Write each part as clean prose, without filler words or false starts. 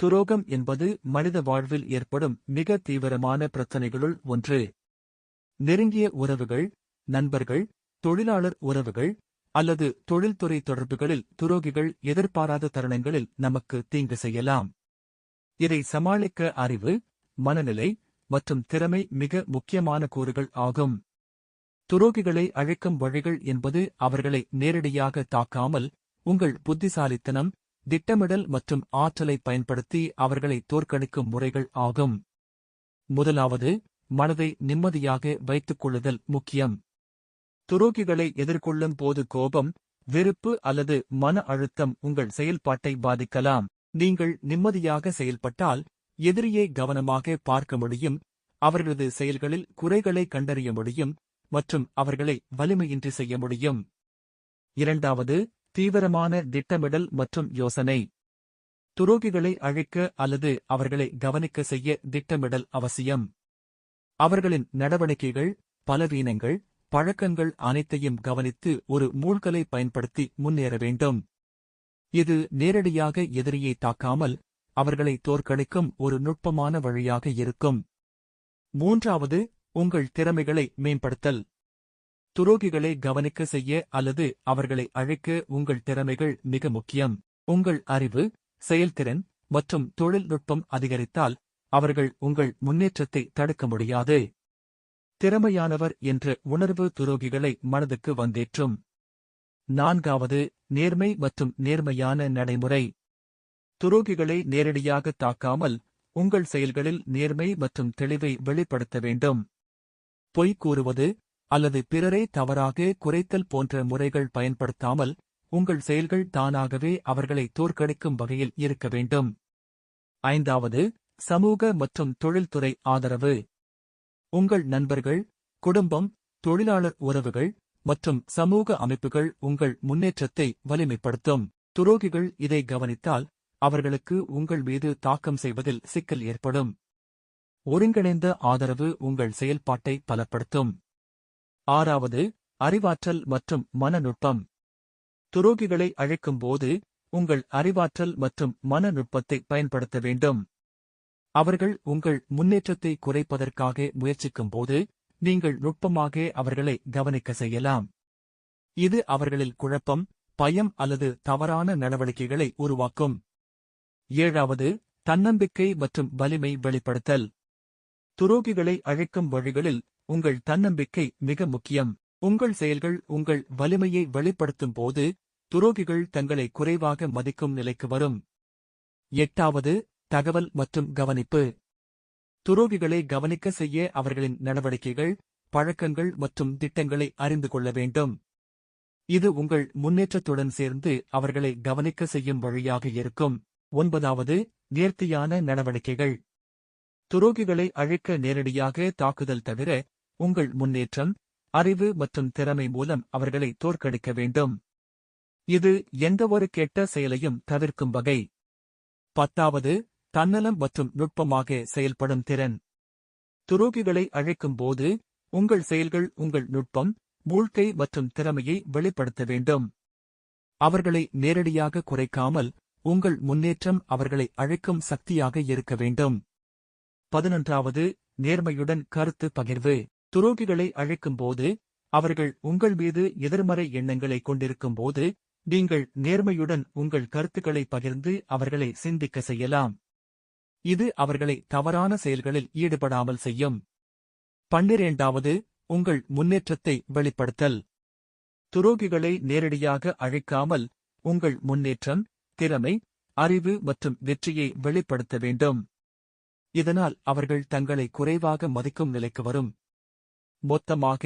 துரோகம் என்பது மனித வாழ்வில் ஏற்படும் மிக தீவிரமான பிரச்சினைகளுள் ஒன்று. நெருங்கிய உறவுகள், நண்பர்கள், தொழிலாளர் உறவுகள் அல்லது தொழில்துறை தொடர்புகளில் துரோகிகள் எதிர்பாராத தருணங்களில் நமக்கு தீங்கு செய்யலாம். இதை சமாளிக்க அறிவு, மனநிலை மற்றும் திறமை மிக முக்கியமான கூறுகள் ஆகும். துரோகிகளை அழிக்கும் வழிகள் என்பது அவர்களை நேரடியாக தாக்காமல் உங்கள் புத்திசாலித்தனம், திட்டமிடல் மற்றும் ஆற்றலை பயன்படுத்தி அவர்களை தோற்கடிக்கும் முறைகள் ஆகும். முதலாவது, மனதை நிம்மதியாக வைத்துக் கொள்ளுதல் முக்கியம். துரோகிகளை எதிர்கொள்ளும் போது கோபம், வெறுப்பு அல்லது மன அழுத்தம் உங்கள் செயல்பாட்டை பாதிக்கலாம். நீங்கள் நிம்மதியாக செயல்பட்டால் எதிரியை கவனமாக பார்க்க முடியும், அவர்களது செயல்களில் குறைகளை கண்டறிய முடியும் மற்றும் அவர்களை வலிமையின்றி செய்ய முடியும். இரண்டாவது, தீவிரமான திட்டமிடல் மற்றும் யோசனை. துரோகிகளை அழிக்க அல்லது அவர்களை கவனிக்க செய்ய திட்டமிடல் அவசியம். அவர்களின் நடவடிக்கைகள், பலவீனங்கள், பழக்கங்கள் அனைத்தையும் கவனித்து ஒரு மூழ்கலை பயன்படுத்தி முன்னேற வேண்டும். இது நேரடியாக எதிரியை தாக்காமல் அவர்களை தோற்கடிக்கும் ஒரு நுட்பமான வழியாக இருக்கும். மூன்றாவது, உங்கள் திறமைகளை மேம்படுத்தல். துரோகிகளை கவனிக்க செய்ய அல்லது அவர்களை அழிக்க உங்கள் திறமைகள் மிக முக்கியம். உங்கள் அறிவு, செயல்திறன் மற்றும் தொழில்நுட்பம் அதிகரித்தால் அவர்கள் உங்கள் முன்னேற்றத்தை தடுக்க முடியாது. திறமையானவர் என்ற உணர்வு துரோகிகளை மனதுக்கு வந்தேற்றும். நான்காவது, நேர்மை மற்றும் நேர்மையான நடைமுறை. துரோகிகளை நேரடியாக தாக்காமல் உங்கள் செயல்களில் நேர்மை மற்றும் தெளிவை வெளிப்படுத்த வேண்டும். பொய் கூறுவது அல்லது பிறரை தவறாக குறைத்தல் போன்ற முறைகள் பயன்படுத்தாமல் உங்கள் செயல்கள் தானாகவே அவர்களை தோற்கடிக்கும் வகையில் இருக்க வேண்டும். ஐந்தாவது, சமூக மற்றும் தொழில்துறை ஆதரவு. உங்கள் நண்பர்கள், குடும்பம், தொழிலாளர் உறவுகள் மற்றும் சமூக அமைப்புகள் உங்கள் முன்னேற்றத்தை வலிமைப்படுத்தும். துரோகிகள் இதை கவனித்தால் அவர்களுக்கு உங்கள் மீது தாக்கம் செய்வதில் சிக்கல் ஏற்படும். ஒருங்கிணைந்த ஆதரவு உங்கள் செயல்பாட்டை பலப்படுத்தும். ஆறாவது, அறிவாற்றல் மற்றும் மனநுட்பம். துரோகிகளை அழிக்கும்போது உங்கள் அறிவாற்றல் மற்றும் மனநுட்பத்தை பயன்படுத்த வேண்டும். அவர்கள் உங்கள் முன்னேற்றத்தை குறைப்பதற்காக முயற்சிக்கும்போது நீங்கள் நுட்பமாக அவர்களை கவனிக்க செய்யலாம். இது அவர்களில் குழப்பம், பயம் அல்லது தவறான நடவடிக்கைகளை உருவாக்கும். ஏழாவது, தன்னம்பிக்கை மற்றும் வலிமை வெளிப்படுத்தல். துரோகிகளை அழிக்கும் வழிகளில் உங்கள் தன்னம்பிக்கை மிக முக்கியம். உங்கள் செயல்கள் உங்கள் வலிமையை வெளிப்படுத்தும் போது துரோகிகள் தங்களை குறைவாக மதிக்கும் நிலைக்கு வரும். எட்டாவது, தகவல் மற்றும் கவனிப்பு. துரோகிகளை கவனிக்க செய்ய அவர்களின் நடவடிக்கைகள், பழக்கங்கள் மற்றும் திட்டங்களை அறிந்து கொள்ள வேண்டும். இது உங்கள் முன்னேற்றத்துடன் சேர்ந்து அவர்களை கவனிக்க செய்யும் வழியாக இருக்கும். ஒன்பதாவது, நேர்த்தியான நடவடிக்கைகள். துரோகிகளை அழிக்க நேரடியாக தாக்குதல் தவிர உங்கள் முன்னேற்றம், அறிவு மற்றும் திறமை மூலம் அவர்களை தோற்கடிக்க வேண்டும். இது எந்தவொரு கெட்ட செயலையும் தவிர்க்கும் வகை. பத்தாவது, தன்னலம் மற்றும் நுட்பமாக செயல்படும் திறன். துரோகிகளை அழிக்கும் போது உங்கள் செயல்கள் உங்கள் நுட்பம், மூழ்கை மற்றும் திறமையை வெளிப்படுத்த வேண்டும். அவர்களை நேரடியாக குறைக்காமல் உங்கள் முன்னேற்றம் அவர்களை அழிக்கும் சக்தியாக இருக்க வேண்டும். 11வது, நேர்மையுடன் கருத்து பகிர்வு. துரோகிகளை அழிக்கும்போது அவர்கள் உங்கள் மீது எதிர்மறை எண்ணங்களை கொண்டிருக்கும் போது நீங்கள் நேர்மையுடன் உங்கள் கருத்துக்களை பகிர்ந்து அவர்களை சிந்திக்க செய்யலாம். இது அவர்களை தவறான செயல்களில் ஈடுபடாமல் செய்யும். 12வது, உங்கள் முன்னேற்றத்தை வெளிப்படுத்தல். துரோகிகளை நேரடியாக அழிக்காமல் உங்கள் முன்னேற்றம், திறமை, அறிவு மற்றும் வெற்றியை வெளிப்படுத்த வேண்டும். இதனால் அவர்கள் தங்களை குறைவாக மதிக்கும் நிலைக்கு வரும். மொத்தமாக,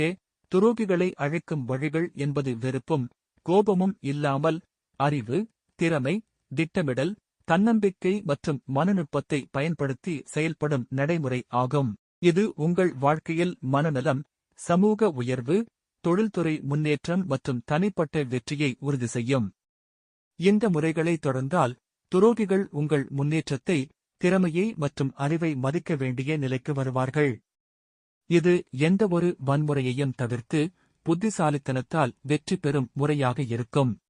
துரோகிகளை அழிக்கும் வழிகள் என்பது வெறுப்பும் கோபமும் இல்லாமல் அறிவு, திறமை, திட்டமிடல், தன்னம்பிக்கை மற்றும் மனநுட்பத்தை பயன்படுத்தி செயல்படும் நடைமுறை ஆகும். இது உங்கள் வாழ்க்கையில் மனநலம், சமூக உயர்வு, தொழில்துறை முன்னேற்றம் மற்றும் தனிப்பட்ட வெற்றியை உறுதி செய்யும். இந்த முறைகளை தொடர்ந்தால் துரோகிகள் உங்கள் முன்னேற்றத்தை, திறமையை மற்றும் அறிவை மதிக்க வேண்டிய நிலைக்கு வருவார்கள். இது எந்தவொரு வன்முறையையும் தவிர்த்து புத்திசாலித்தனத்தால் வெற்றி பெறும் முறையாக இருக்கும்.